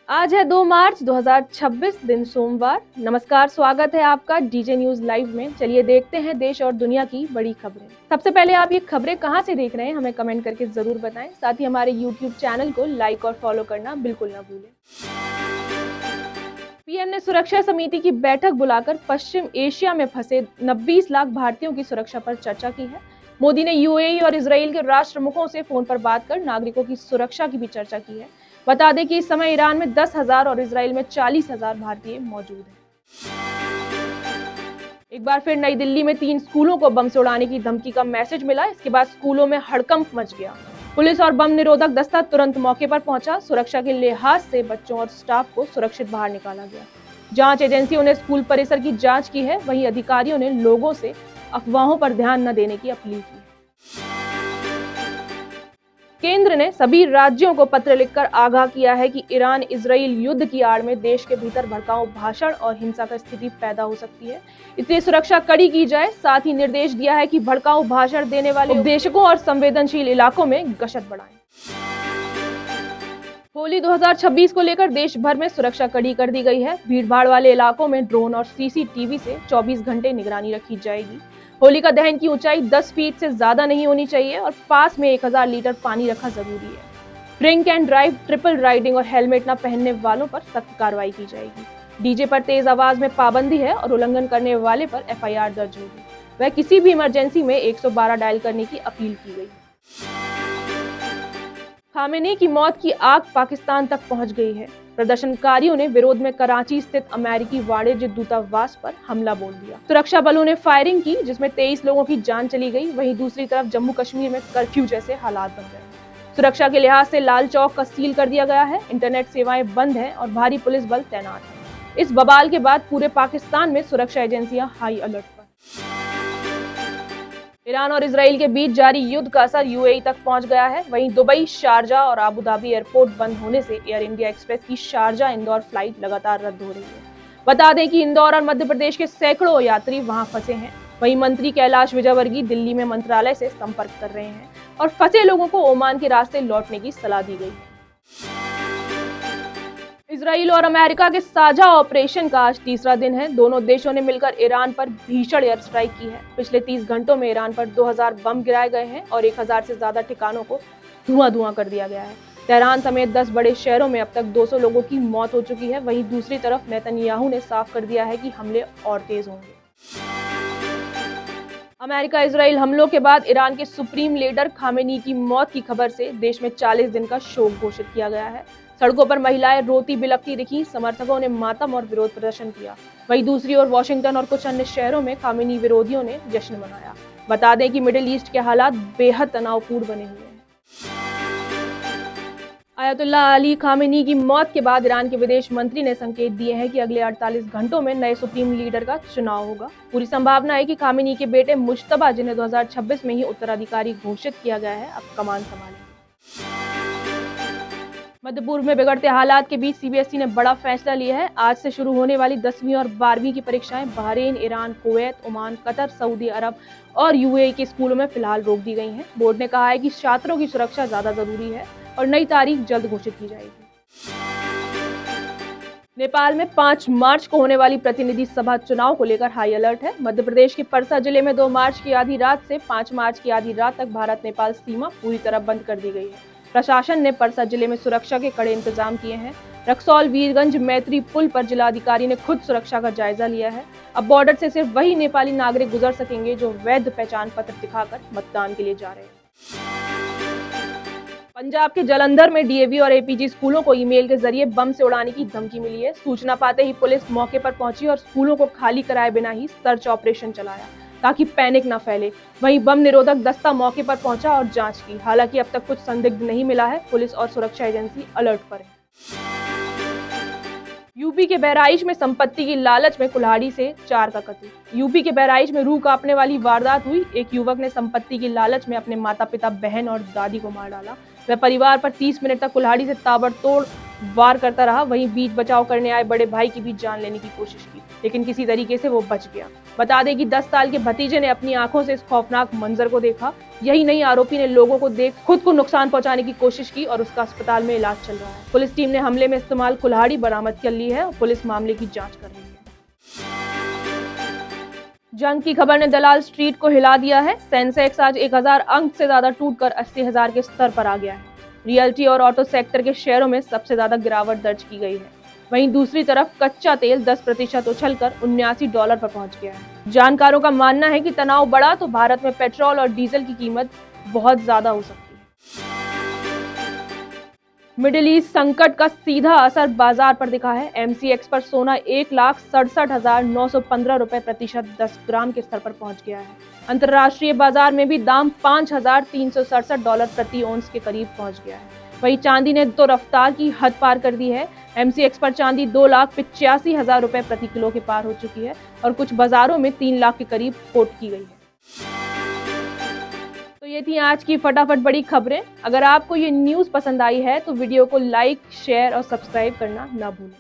आज है 2 मार्च 2026 दिन सोमवार। नमस्कार, स्वागत है आपका डीजे न्यूज लाइव में। चलिए देखते हैं देश और दुनिया की बड़ी खबरें। सबसे पहले आप ये खबरें कहां से देख रहे हैं हमें कमेंट करके जरूर बताएं। साथ ही हमारे यूट्यूब चैनल को लाइक और फॉलो करना बिल्कुल ना भूलें। पीएम ने सुरक्षा समिति की बैठक बुलाकर पश्चिम एशिया में फंसे 29 लाख भारतीयों की सुरक्षा पर चर्चा की है। मोदी ने यूएई और इजराइल के राष्ट्र प्रमुखों से फोन पर बात कर नागरिकों की सुरक्षा की भी चर्चा की है। बता दें कि इस समय ईरान में 10,000 और इजराइल में 40,000 भारतीय मौजूद हैं। एक बार फिर नई दिल्ली में 3 स्कूलों को बम से उड़ाने की धमकी का मैसेज मिला। इसके बाद स्कूलों में हड़कंप मच गया। पुलिस और बम निरोधक दस्ता तुरंत मौके पर पहुंचा। सुरक्षा के लिहाज से बच्चों और स्टाफ को सुरक्षित बाहर निकाला गया। जांच एजेंसियों ने स्कूल परिसर की जांच की है। वहीं अधिकारियों ने लोगों से अफवाहों पर ध्यान न देने की अपील की। केंद्र ने सभी राज्यों को पत्र लिखकर आगाह किया है कि ईरान इजराइल युद्ध की आड़ में देश के भीतर भड़काऊ भाषण और हिंसा की स्थिति पैदा हो सकती है, इसलिए सुरक्षा कड़ी की जाए। साथ ही निर्देश दिया है कि भड़काऊ भाषण देने वाले उपदेशकों और संवेदनशील इलाकों में गश्त बढ़ाएं। होली 2026 को लेकर देश भर में सुरक्षा कड़ी कर दी गई है। भीड़भाड़ वाले इलाकों में ड्रोन और सीसीटीवी से 24 घंटे निगरानी रखी जाएगी। होलिका दहन की ऊंचाई 10 फीट से ज्यादा नहीं होनी चाहिए और पास में 1000 लीटर पानी रखा जरूरी है। Drink and drive, triple riding और हेलमेट न पहनने वालों पर सख्त कार्रवाई की जाएगी। डीजे पर तेज आवाज में पाबंदी है और उल्लंघन करने वाले पर एफआईआर दर्ज होगी। वह किसी भी इमरजेंसी में 112 डायल करने की अपील की गई। खामेनी की मौत की आग पाकिस्तान तक पहुंच गई है। प्रदर्शनकारियों ने विरोध में कराची स्थित अमेरिकी वाणिज्य दूतावास पर हमला बोल दिया। सुरक्षा बलों ने फायरिंग की जिसमें 23 लोगों की जान चली गई। वहीं दूसरी तरफ जम्मू कश्मीर में कर्फ्यू जैसे हालात बन गए। सुरक्षा के लिहाज से लाल चौक का सील कर दिया गया है। इंटरनेट सेवाएं बंद हैं और भारी पुलिस बल तैनात है। इस बवाल के बाद पूरे पाकिस्तान में सुरक्षा एजेंसियां हाई अलर्ट पर। ईरान और इजराइल के बीच जारी युद्ध का असर यूएई तक पहुंच गया है। वहीं दुबई, शारजा और अबू धाबी एयरपोर्ट बंद होने से एयर इंडिया एक्सप्रेस की शारजा इंदौर फ्लाइट लगातार रद्द हो रही है। बता दें कि इंदौर और मध्य प्रदेश के सैकड़ों यात्री वहां फंसे हैं। वहीं मंत्री कैलाश विजयवर्गीय दिल्ली में मंत्रालय से संपर्क कर रहे हैं और फंसे लोगों को ओमान के रास्ते लौटने की सलाह दी गई है। इजराइल और अमेरिका के साझा ऑपरेशन का आज तीसरा दिन है। दोनों देशों ने मिलकर ईरान पर भीषण एयर स्ट्राइक की है। पिछले 30 घंटों में ईरान पर 2000 बम गिराए गए हैं और 1000 से ज्यादा ठिकानों को धुआं कर दिया गया है। तेहरान समेत 10 बड़े शहरों में अब तक 200 लोगों की मौत हो चुकी है। वहीं दूसरी तरफ नेतन्याहू ने साफ कर दिया है कि हमले और तेज होंगे। अमेरिका इजराइल हमलों के बाद ईरान के सुप्रीम लीडर खामेनी की मौत की खबर से देश में 40 दिन का शोक घोषित किया गया है। सड़कों पर महिलाएं रोती बिलखती दिखी। समर्थकों ने मातम और विरोध प्रदर्शन किया। वहीं दूसरी ओर वॉशिंगटन और कुछ अन्य शहरों में खामेनी विरोधियों ने जश्न मनाया। बता दें कि मिडिल ईस्ट के हालात बेहद तनावपूर्ण बने हुए हैं। आयतुल्लाह अली खामेनी की मौत के बाद ईरान के विदेश मंत्री ने संकेत दिए हैं कि अगले 48 घंटों में नए सुप्रीम लीडर का चुनाव होगा। पूरी संभावना है कि खामेनी के बेटे मुश्तबा, जिन्हें 2026 में ही उत्तराधिकारी घोषित किया गया है, अब कमान संभालेंगे। मध्य पूर्व में बिगड़ते हालात के बीच सीबीएसई ने बड़ा फैसला लिया है। आज से शुरू होने वाली 10वीं और 12वीं की परीक्षाएं Bahrain, Iran, Kuwait, Oman, Qatar, Saudi Arabia और यूएई के स्कूलों में फिलहाल रोक दी गई हैं। बोर्ड ने कहा है कि छात्रों की सुरक्षा ज्यादा जरूरी है और नई तारीख जल्द घोषित की जाएगी। नेपाल में 5 मार्च को होने वाली प्रतिनिधि सभा चुनाव को लेकर हाई अलर्ट है। मध्य प्रदेश के परसा जिले में 2 मार्च की आधी रात से 5 मार्च की आधी रात तक भारत नेपाल सीमा पूरी तरह बंद कर दी गई है। प्रशासन ने परसा जिले में सुरक्षा के कड़े इंतजाम किए हैं। रक्सौल वीरगंज मैत्री पुल पर जिलाधिकारी ने खुद सुरक्षा का जायजा लिया है। अब बॉर्डर से सिर्फ वही नेपाली नागरिक गुजर सकेंगे जो वैध पहचान पत्र दिखाकर मतदान के लिए जा रहे हैं। पंजाब के जालंधर में डीएवी और एपीजी स्कूलों को ईमेल के जरिए बम से उड़ाने की धमकी मिली है। सूचना पाते ही पुलिस मौके पर पहुंची और स्कूलों को खाली कराए बिना ही सर्च ऑपरेशन चलाया ताकि पैनिक न फैले। वहीं बम निरोधक दस्ता मौके पर पहुंचा और जांच की। हालांकि अब तक कुछ संदिग्ध नहीं मिला है। पुलिस और सुरक्षा एजेंसी अलर्ट पर है। यूपी के बहराइच में संपत्ति की लालच में कुल्हाड़ी से 4 का कत्ल। यूपी के बहराइच में रूह कांपने वाली वारदात हुई। एक युवक ने संपत्ति की लालच में अपने माता पिता, बहन और दादी को मार डाला। वह परिवार पर 30 मिनट तक कुल्हाड़ी से ताबड़तोड़ वार करता रहा। वहीं बीच बचाव करने आए बड़े भाई की भी जान लेने की कोशिश की, लेकिन किसी तरीके से वो बच गया। बता दें कि 10 साल के भतीजे ने अपनी आंखों से इस खौफनाक मंजर को देखा। यही नहीं, आरोपी ने लोगों को देख खुद को नुकसान पहुंचाने की कोशिश की और उसका अस्पताल में इलाज चल रहा है। पुलिस टीम ने हमले में इस्तेमाल कुल्हाड़ी बरामद कर ली है और पुलिस मामले की जांच कर रही है। जंग की खबर ने दलाल स्ट्रीट को हिला दिया है। सेंसेक्स आज 1000 अंक से ज्यादा टूटकर 80,000 के स्तर पर आ गया है। रियल्टी और ऑटो सेक्टर के शेयरों में सबसे ज्यादा गिरावट दर्ज की गई है। वहीं दूसरी तरफ कच्चा तेल 10% उछलकर $79 पर पहुंच गया है। जानकारों का मानना है कि तनाव बढ़ा तो भारत में पेट्रोल और डीजल की कीमत बहुत ज्यादा हो सकती है। मिडिल ईस्ट संकट का सीधा असर बाजार पर दिखा है। एमसीएक्स पर सोना 1,67,915 रुपए प्रतिशत 10 ग्राम के स्तर पर पहुंच गया है। अंतर्राष्ट्रीय बाजार में भी दाम $5,367 प्रति औंस के करीब पहुंच गया है। वहीं चांदी ने तो रफ्तार की हद पार कर दी है। एमसीएक्स पर चांदी 2,85,000 रुपए प्रति किलो के पार हो चुकी है और कुछ बाजारों में 3 लाख के करीब कोट की गई है। तो ये थी आज की फटाफट बड़ी खबरें। अगर आपको ये न्यूज़ पसंद आई है तो वीडियो को लाइक, शेयर और सब्सक्राइब करना ना भूलें।